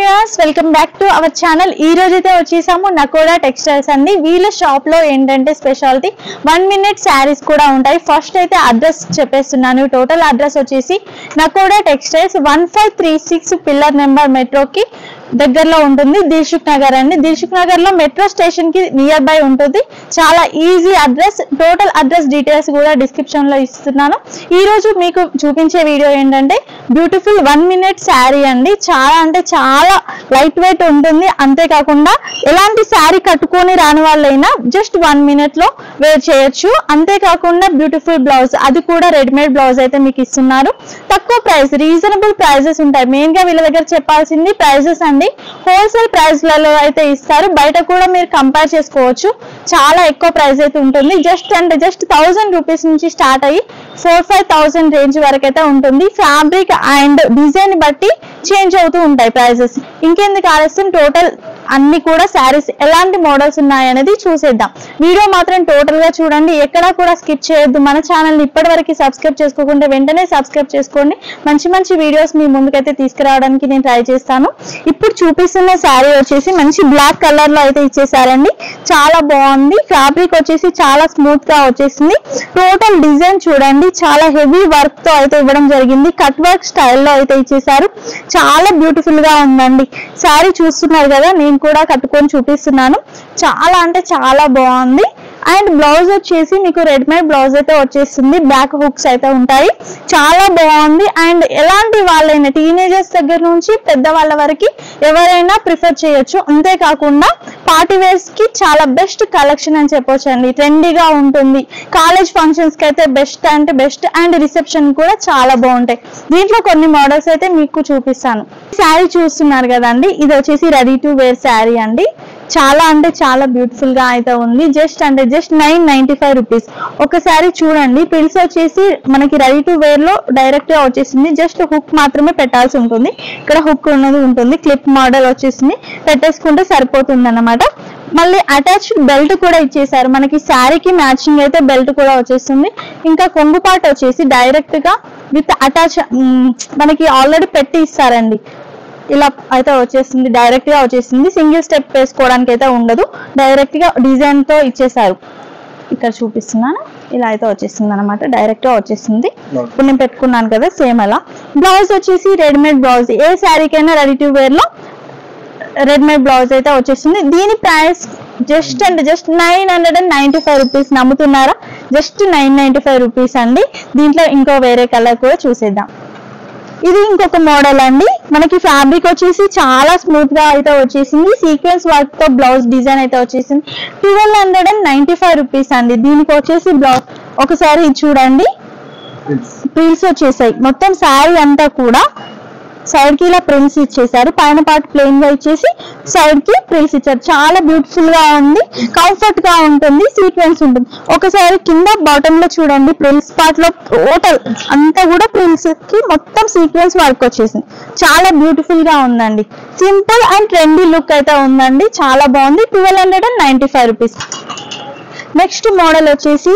Viewers welcome back to our channel. ఈ రోజు అయితే వచ్చేసాము నకోడా టెక్స్టైల్స్ అండి. వీళ్ళ షాప్ లో ఏంటంటే స్పెషాలిటీ 1 minute శారీస్ కూడా ఉంటాయి. ఫస్ట్ అయితే అడ్రస్ చెప్పేస్తున్నాను. టోటల్ అడ్రస్ వచ్చేసి నకోడా టెక్స్టైల్స్ 1536 పిల్లర్ నెంబర్ మెట్రోకి దగ్గరలో ఉంటుంది. దిల్సుఖ్ నగర్ అండి. దిల్సుఖ్ నగర్ లో మెట్రో స్టేషన్ కి నియర్ బై ఉంటుంది. చాలా easy address. Total address details కూడా డిస్క్రిప్షన్ లో ఇస్తున్నాను. ఈ రోజు మీకు చూపించే వీడియో ఏంటంటే బ్యూటిఫుల్ 1 minute శారీ అండి. చాలా అంటే చాలా లైట్ వెయిట్ ఉంటుంది. అంతేకాకుండా ఎలాంటి శారీ కట్టుకొని రాని వాళ్ళైనా జస్ట్ 1 minute లో వేర్ చేయొచ్చు. అంతేకాకుండా బ్యూటిఫుల్ బ్లౌజ్, అది కూడా రెడీమేడ్ బ్లౌజ్ అయితే మీకు ఇస్తున్నారు. తక్కువ ప్రైస్, రీజనబుల్ ప్రైజెస్ ఉంటాయి. మెయిన్ గా వీళ్ళ దగ్గర చెప్పాల్సింది ప్రైజెస్ అండి. హోల్సేల్ ప్రైస్ లలో అయితే ఇస్తారు. బయట కూడా మీరు కంపేర్ చేసుకోవచ్చు. చాలా ఎక్కువ ప్రైస్ అయితే ఉంటుంది. జస్ట్ 1000 రూపీస్ నుంచి స్టార్ట్ అయ్యి 4-5,000 రేంజ్ వరకు అయితే ఉంటుంది. ఫ్యాబ్రిక్ అండ్ డిజైన్ బట్టి చేంజ్ అవుతూ ఉంటాయి ప్రైజెస్. ఇంకెందుకు ఆలస్యం, టోటల్ అన్ని కూడా శారీస్ ఎలాంటి మోడల్స్ ఉన్నాయనేది చూసేద్దాం. వీడియో మాత్రం టోటల్ గా చూడండి, ఎక్కడా కూడా స్కిప్ చేయొద్దు. మన ఛానల్ ని ఇప్పటివరకు సబ్స్క్రైబ్ చేసుకోకుంటే వెంటనే సబ్స్క్రైబ్ చేసుకోండి. మంచి మంచి వీడియోస్ మీ ముందుకైతే తీసుకురావడానికి నేను ట్రై చేస్తాను. ఇప్పుడు చూపిస్తున్న శారీ వచ్చేసి మంచి బ్లాక్ కలర్ లో అయితే ఇచ్చేసారండి. చాలా బాగుంది. ఫ్యాబ్రిక్ వచ్చేసి చాలా స్మూత్ గా వచ్చేసింది. టోటల్ డిజైన్ చూడండి, చాలా హెవీ వర్క్ తో అయితే ఇవ్వడం జరిగింది. కట్ వర్క్ స్టైల్లో అయితే ఇచ్చేసారు. చాలా బ్యూటిఫుల్ గా ఉందండి. శారీ చూస్తున్నారు కదా, నేను కూడా కట్టుకొని చూపిస్తున్నాను. చాలా అంటే చాలా బాగుంది. అండ్ బ్లౌజ్ వచ్చేసి మీకు రెడీమేడ్ బ్లౌజ్ అయితే వచ్చేస్తుంది. బ్యాక్ హుక్స్ అయితే ఉంటాయి. చాలా బాగుంది. అండ్ ఎలాంటి వాళ్ళైనా టీనేజర్స్ దగ్గర నుంచి పెద్దవాళ్ళ వరకు ఎవరైనా ప్రిఫర్ చేయొచ్చు. అంతేకాకుండా పార్టీ వేర్స్ కి చాలా బెస్ట్ కలెక్షన్ అని చెప్పొచ్చు అండి. ట్రెండీగా ఉంటుంది. కాలేజ్ ఫంక్షన్స్ కి అయితే బెస్ట్ అంటే బెస్ట్. అండ్ రిసెప్షన్ కూడా చాలా బాగుంటాయి. దీంట్లో కొన్ని మోడల్స్ అయితే మీకు చూపిస్తాను. శారీ చూస్తున్నారు కదండి, ఇది వచ్చేసి రెడీ టు వేర్ శారీ అండి. చాలా అంటే చాలా బ్యూటిఫుల్ గా అయితే ఉంది. Just 995 rupees. ఒకసారి చూడండి. పిల్స్ వచ్చేసి మనకి రెడీ టు వేర్ లో డైరెక్ట్ గా వచ్చేసింది. జస్ట్ హుక్ మాత్రమే పెట్టాల్సి ఉంటుంది. ఇక్కడ హుక్ ఉన్నది ఉంటుంది. క్లిప్ మోడల్ వచ్చేసింది, పెట్టేసుకుంటే సరిపోతుంది అన్నమాట. మళ్ళీ అటాచ్డ్ బెల్ట్ కూడా ఇచ్చేసారు. మనకి శారీకి మ్యాచింగ్ అయితే బెల్ట్ కూడా వచ్చేస్తుంది. ఇంకా కొంగు పార్ట్ వచ్చేసి డైరెక్ట్ గా విత్ అటాచ్ మనకి ఆల్రెడీ పెట్టి ఇస్తారండి. ఇలా అయితే వచ్చేస్తుంది, డైరెక్ట్ గా వచ్చేసింది. సింగిల్ స్టెప్ వేసుకోవడానికి అయితే ఉండదు. డైరెక్ట్ గా డిజైన్ తో ఇచ్చేసారు. ఇక్కడ చూపిస్తున్నాను. ఇలా అయితే వచ్చేస్తుంది అనమాట. డైరెక్ట్ గా వచ్చేసింది. ఇప్పుడు నేను పెట్టుకున్నాను కదా, సేమ్ అలా. బ్లౌజ్ వచ్చేసి రెడీమేడ్ బ్లౌజ్. ఏ శారీకైనా రెడీ టు వేర్ లో రెడీమేడ్ బ్లౌజ్ అయితే వచ్చేస్తుంది. దీని ప్రైస్ జస్ట్ 995 రూపీస్. నమ్ముతున్నారా? జస్ట్ 995 రూపీస్ అండి. దీంట్లో ఇంకో వేరే కలర్ కూడా చూసేద్దాం. ఇది ఇంకొక మోడల్ అండి. మనకి ఫ్యాబ్రిక్ వచ్చేసి చాలా స్మూత్ గా అయితే వచ్చేసింది. సీక్వెన్స్ వర్క్ తో బ్లౌజ్ డిజైన్ అయితే వచ్చేసింది. 1295 రూపీస్ అండి. దీనికి వచ్చేసి బ్లౌజ్ ఒకసారి చూడండి, ప్రిల్స్ వచ్చేసాయి. మొత్తం శారీ అంతా కూడా సైడ్ కి ఇలా ప్రిల్స్ ఇచ్చేసారు. పైన పార్ట్ ప్లెయిన్ గా ఇచ్చేసి సైడ్ కి ప్రిల్స్ ఇచ్చారు. చాలా బ్యూటిఫుల్ గా ఉంది. కంఫర్ట్ గా ఉంటుంది. సీక్వెన్స్ ఉంటుంది. ఒకసారి కింద బాటమ్ లో చూడండి, ప్రిల్స్ పార్ట్ లో టోటల్ అంతా కూడా ప్రిల్స్ కి మొత్తం సీక్వెన్స్ వర్క్ వచ్చేసింది. చాలా బ్యూటిఫుల్ గా ఉందండి. సింపుల్ అండ్ ట్రెండీ లుక్ అయితే ఉందండి. చాలా బాగుంది. 1295 రూపీస్. నెక్స్ట్ మోడల్ వచ్చేసి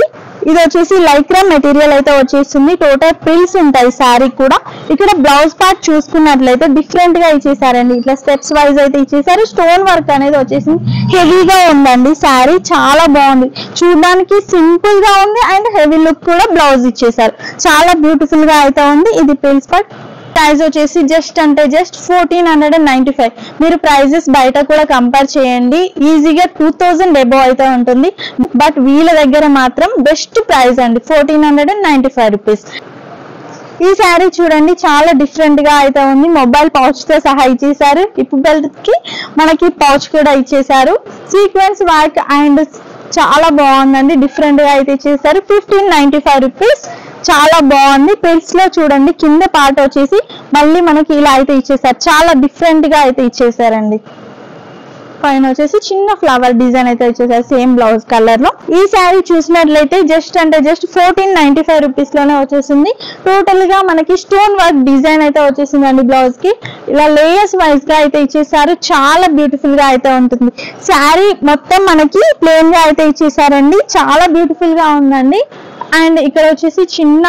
ఇది వచ్చేసి లైక్రా మెటీరియల్ అయితే వచ్చేస్తుంది. టోటల్ ప్రిల్స్ ఉంటాయి శారీ కూడా. ఇక్కడ బ్లౌజ్ పార్ట్ చూసుకున్నట్లయితే డిఫరెంట్ గా ఇచ్చేసారండి. ఇట్లా స్టెప్స్ వైజ్ అయితే ఇచ్చేసారు. స్టోన్ వర్క్ అనేది వచ్చేసింది. హెవీగా ఉందండి శారీ. చాలా బాగుంది. చూడడానికి సింపుల్ గా ఉంది అండ్ హెవీ లుక్ కూడా బ్లౌజ్ ఇచ్చేసారు. చాలా బ్యూటిఫుల్ గా అయితే ఉంది. ఇది ప్రిల్స్ పార్ట్. ప్రైస్ వచ్చేసి జస్ట్ 1495. మీరు ప్రైజెస్ బయట కూడా కంపేర్ చేయండి, ఈజీగా 2000 ఎబో అయితే ఉంటుంది. బట్ వీళ్ళ దగ్గర మాత్రం బెస్ట్ ప్రైస్ అండి, 1495 రూపీస్. ఈ శారీ చూడండి, చాలా డిఫరెంట్ గా అయితే ఉంది. మొబైల్ పౌచ్ తో సహా ఇచ్చేసారు. హిప్ బెల్ట్ కి మనకి పౌచ్ కూడా ఇచ్చేసారు. సీక్వెన్స్ వర్క్ అండ్ చాలా బాగుందండి. డిఫరెంట్ గా అయితే ఇచ్చేసారు. 1595 రూపీస్. చాలా బాగుంది. ప్రిల్స్ లో చూడండి, కింద పార్ట్ వచ్చేసి మళ్ళీ మనకి ఇలా అయితే ఇచ్చేసారు. చాలా డిఫరెంట్ గా అయితే ఇచ్చేసారండి. పైన వచ్చేసి చిన్న ఫ్లవర్ డిజైన్ అయితే ఇచ్చేసారు సేమ్ బ్లౌజ్ కలర్ లో. ఈ శారీ చూసినట్లయితే జస్ట్ 1495 రూపీస్ లోనే వచ్చేసింది. టోటల్ గా మనకి స్టోన్ వర్క్ డిజైన్ అయితే వచ్చేసింది అండి. బ్లౌజ్ కి ఇలా లేయర్స్ వైజ్ గా అయితే ఇచ్చేసారు. చాలా బ్యూటిఫుల్ గా అయితే ఉంటుంది. శారీ మొత్తం మనకి ప్లెయిన్ గా అయితే ఇచ్చేసారండి. చాలా బ్యూటిఫుల్ గా ఉందండి. అండ్ ఇక్కడ వచ్చేసి చిన్న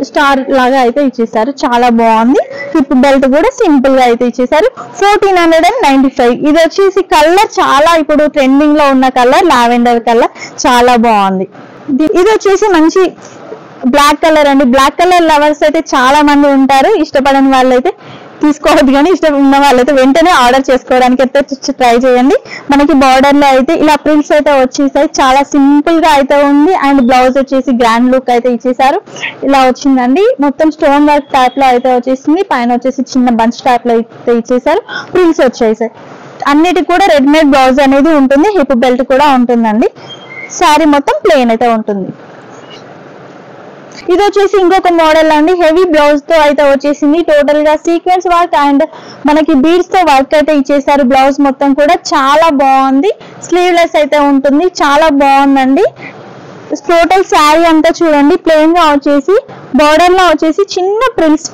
స్టార్ లాగా అయితే ఇచ్చేసారు, చాలా బాగుంది. హిప్ బెల్ట్ కూడా సింపుల్ గా అయితే ఇచ్చేసారు. 1495. ఇది వచ్చేసి కలర్ చాలా ఇప్పుడు ట్రెండింగ్ లో ఉన్న కలర్ లావెండర్ కలర్, చాలా బాగుంది. ఇది వచ్చేసి మంచి బ్లాక్ కలర్ అండి. బ్లాక్ కలర్ లవర్స్ అయితే చాలా మంది ఉంటారు, ఇష్టపడని వాళ్ళైతే తీసుకోవద్దు, కానీ ఇష్టం ఉన్న వాళ్ళైతే వెంటనే ఆర్డర్ చేసుకోవడానికి అయితే ట్రై చేయండి. మనకి బార్డర్ లో అయితే ఇలా ప్రింట్స్ అయితే వచ్చేసాయి, చాలా సింపుల్ గా అయితే ఉంది. అండ్ బ్లౌజ్ వచ్చేసి గ్రాండ్ లుక్ అయితే ఇచ్చేసారు, ఇలా వచ్చిందండి. మొత్తం స్టోన్ వర్క్ టైప్ లో అయితే వచ్చేసింది, పైన వచ్చేసి చిన్న బంచ్ టైప్ లో అయితే ఇచ్చేసారు, ప్రింట్స్ వచ్చేసాయి. అన్నిటికి కూడా రెడీమేడ్ బ్లౌజ్ అనేది ఉంటుంది, హిప్ బెల్ట్ కూడా ఉంటుందండి. శారీ మొత్తం ప్లెయిన్ అయితే ఉంటుంది. ఇది వచ్చేసి ఇంకొక మోడల్ అండి, హెవీ బ్లౌజ్ తో అయితే వచ్చేసింది. టోటల్ గా సీక్వెన్స్ వర్క్ అండ్ మనకి బీడ్స్ తో వర్క్ అయితే ఇచ్చేసారు. బ్లౌజ్ మొత్తం కూడా చాలా బాగుంది, స్లీవ్లెస్ అయితే ఉంటుంది, చాలా బాగుందండి. టోటల్ శారీ అంతా చూడండి ప్లెయిన్ గా వచ్చేసి బార్డర్ లో వచ్చేసి చిన్న ప్రింట్స్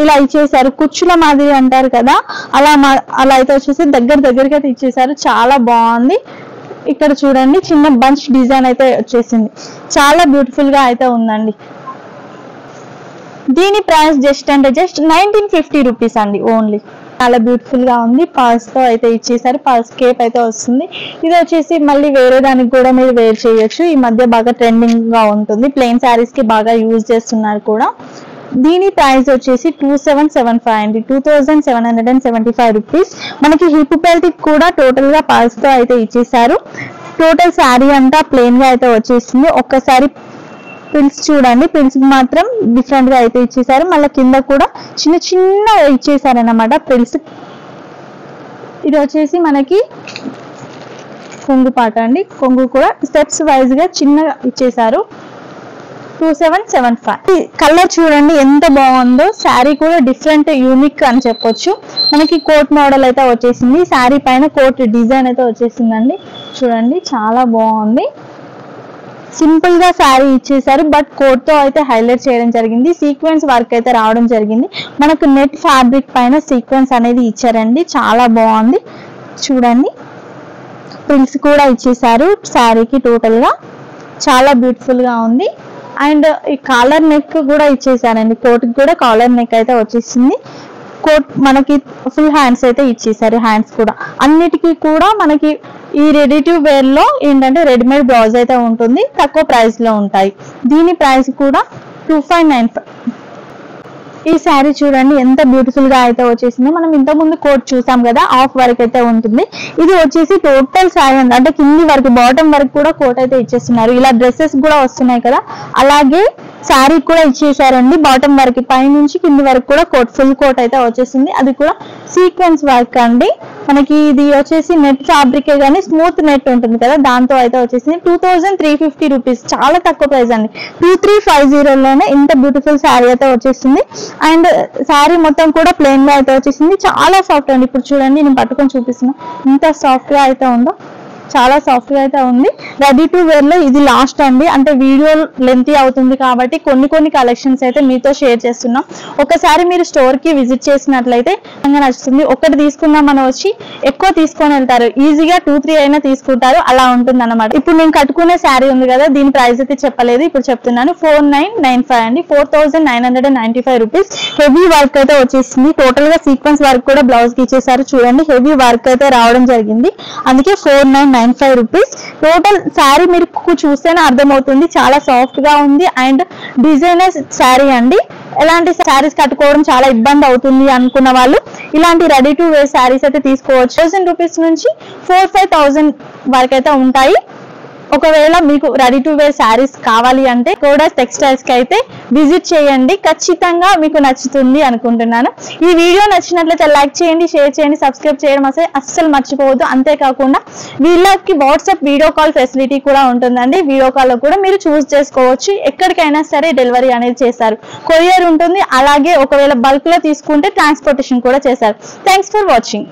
ఇలా ఇచ్చేసారు, కుచ్చుల మాదిరి అంటారు కదా, అలా అయితే వచ్చేసి దగ్గరకి అయితే ఇచ్చేసారు, చాలా బాగుంది. ఇక్కడ చూడండి చిన్న బంచ్ డిజైన్ అయితే వచ్చేసింది, చాలా బ్యూటిఫుల్ గా అయితే ఉందండి. దీని ప్రైస్ జస్ట్ 1950 రూపీస్ అండి ఓన్లీ. చాలా బ్యూటిఫుల్ గా ఉంది, పర్స్ తో అయితే ఇచ్చేసారు, పర్స్ కేప్ అయితే వస్తుంది. ఇది వచ్చేసి మళ్ళీ వేరే దానికి కూడా మీరు వేర్ చేయొచ్చు, ఈ మధ్య బాగా ట్రెండింగ్ గా ఉంటుంది, ప్లెయిన్ శారీస్ కి బాగా యూజ్ చేస్తున్నారు కూడా. దీని ప్రైస్ వచ్చేసి 2775 అండి, 2775 రూపీస్. మనకి హిప్ బెల్ట్ కూడా టోటల్ గా పర్స్ తో అయితే ఇచ్చేసారు. టోటల్ శారీ అంతా ప్లెయిన్ గా అయితే వచ్చేసింది. ఒక్కసారి ప్రింట్స్ చూడండి, ప్రింట్స్ మాత్రం డిఫరెంట్ గా అయితే ఇచ్చేసారు, మళ్ళీ కింద కూడా చిన్న ఇచ్చేసారన్నమాట ప్రింట్స్. ఇది వచ్చేసి మనకి కొంగు పాట అండి, కొంగు కూడా స్టెప్స్ వైజ్ గా చిన్నగా ఇచ్చేసారు. 2775. కలర్ చూడండి ఎంత బాగుందో, శారీ కూడా డిఫరెంట్ యూనిక్ అని చెప్పొచ్చు. మనకి కోట్ మోడల్ అయితే వచ్చేసింది, శారీ పైన కోట్ డిజైన్ అయితే వచ్చేసిందండి. చూడండి చాలా బాగుంది, సింపుల్ గా శారీ ఇచ్చేసారు, బట్ కోట్ తో అయితే హైలైట్ చేయడం జరిగింది. సీక్వెన్స్ వర్క్ అయితే రావడం జరిగింది, మనకు నెట్ ఫ్యాబ్రిక్ పైన సీక్వెన్స్ అనేది ఇచ్చారండి, చాలా బాగుంది. చూడండి ప్రింట్స్ కూడా ఇచ్చేసారు శారీకి, టోటల్ గా చాలా బ్యూటిఫుల్ గా ఉంది. అండ్ ఈ కాలర్ నెక్ కూడా ఇచ్చేసారండి, కోట్ కి కూడా కాలర్ నెక్ అయితే వచ్చేసింది. కోట్ మనకి ఫుల్ హ్యాండ్స్ అయితే ఇచ్చేసారు, హ్యాండ్స్ కూడా అన్నిటికీ కూడా మనకి ఈ రెడీ టు వేర్ లో ఏంటంటే రెడీమేడ్ బ్లౌజ్ అయితే ఉంటుంది, తక్కువ ప్రైస్ లో ఉంటాయి. దీని ప్రైస్ కూడా 2595. ఈ శారీ చూడండి ఎంత బ్యూటిఫుల్ గా అయితే వచ్చేసింది. మనం ఇంత ముందు కోట్ చూసాం కదా, ఆఫ్ వర్క్ అయితే ఉంటుంది, ఇది వచ్చేసి టోటల్ శారీ అంటే కింది వరకు బాటమ్ వరకు కూడా కోట్ అయితే ఇచ్చేస్తున్నారు. ఇలా డ్రెస్సెస్ కూడా వస్తున్నాయి కదా, అలాగే శారీ కూడా ఇచ్చేసారండి. బాటమ్ వరకు పై నుంచి కింది వరకు కూడా కోట్, ఫుల్ కోట్ అయితే వచ్చేసింది, అది కూడా సీక్వెన్స్ వర్క్ అండి. మనకి ఇది వచ్చేసి నెట్ ఫ్యాబ్రికే కానీ స్మూత్ నెట్ ఉంటుంది కదా, దాంతో అయితే వచ్చేసింది. 2350 రూపీస్, చాలా తక్కువ ప్రైస్ అండి. 2350 లోనే ఇంత బ్యూటిఫుల్ శారీ అయితే వచ్చేసింది. అండ్ శారీ మొత్తం కూడా ప్లెయిన్ గా అయితే వచ్చేసింది, చాలా సాఫ్ట్ అండి. ఇప్పుడు చూడండి నేను పట్టుకొని చూపిస్తున్నా, ఇంత సాఫ్ట్ గా అయితే ఉందో, చాలా సాఫ్ట్ గా అయితే ఉంది. రెడీ టు వేర్ లో ఇది లాస్ట్ అండి, అంటే వీడియో లెంతీ అవుతుంది కాబట్టి కొన్ని కలెక్షన్స్ అయితే మీతో షేర్ చేస్తున్నాం. ఒకసారి మీరు స్టోర్ కి విజిట్ చేసినట్లయితే నచ్చుతుంది. ఒకటి తీసుకున్నామని వచ్చి ఎక్కువ తీసుకొని వెళ్తారు, ఈజీగా 2-3 అయినా తీసుకుంటారు, అలా ఉంటుంది అన్నమాట. ఇప్పుడు నేను కట్టుకునే శారీ ఉంది కదా, దీని ప్రైస్ అయితే చెప్పలేదు, ఇప్పుడు చెప్తున్నాను. 4995 అండి, 4995 రూపీస్. హెవీ వర్క్ అయితే వచ్చేసింది, టోటల్ గా సీక్వెన్స్ వర్క్ కూడా బ్లౌజ్ కి ఇచ్చేసారు. చూడండి హెవీ వర్క్ అయితే రావడం జరిగింది, అందుకే 4995 రూపీస్. టోటల్ శారీ మీరు చూస్తేనే అర్థమవుతుంది, చాలా సాఫ్ట్ గా ఉంది. అండ్ డిజైనర్ శారీ అండి, ఎలాంటి శారీస్ కట్టుకోవడం చాలా ఇబ్బంది అవుతుంది అనుకున్న వాళ్ళు ఇలాంటి రెడీ టు వేర్ శారీస్ అయితే తీసుకోవచ్చు. 1000 రూపీస్ నుంచి 4-5,000 వరకు అయితే ఉంటాయి. ఒకవేళ మీకు రెడీ టు వేర్ శారీస్ కావాలి అంటే కూడా టెక్స్టైల్స్ కి అయితే విజిట్ చేయండి, ఖచ్చితంగా మీకు నచ్చుతుంది అనుకుంటున్నాను. ఈ వీడియో నచ్చినట్లయితే లైక్ చేయండి, షేర్ చేయండి, సబ్స్క్రైబ్ చేయడం అస్సలు మర్చిపోవద్దు. అంతేకాకుండా వీళ్ళకి వాట్సాప్ వీడియో కాల్ ఫెసిలిటీ కూడా ఉంటుందండి, వీడియో కాల్ లో కూడా మీరు చూస్ చేసుకోవచ్చు. ఎక్కడికైనా సరే డెలివరీ అనేది చేస్తారు, కొరియర్ ఉంటుంది, అలాగే ఒకవేళ బల్క్ లో తీసుకుంటే ట్రాన్స్పోర్టేషన్ కూడా చేశారు. Thanks for watching.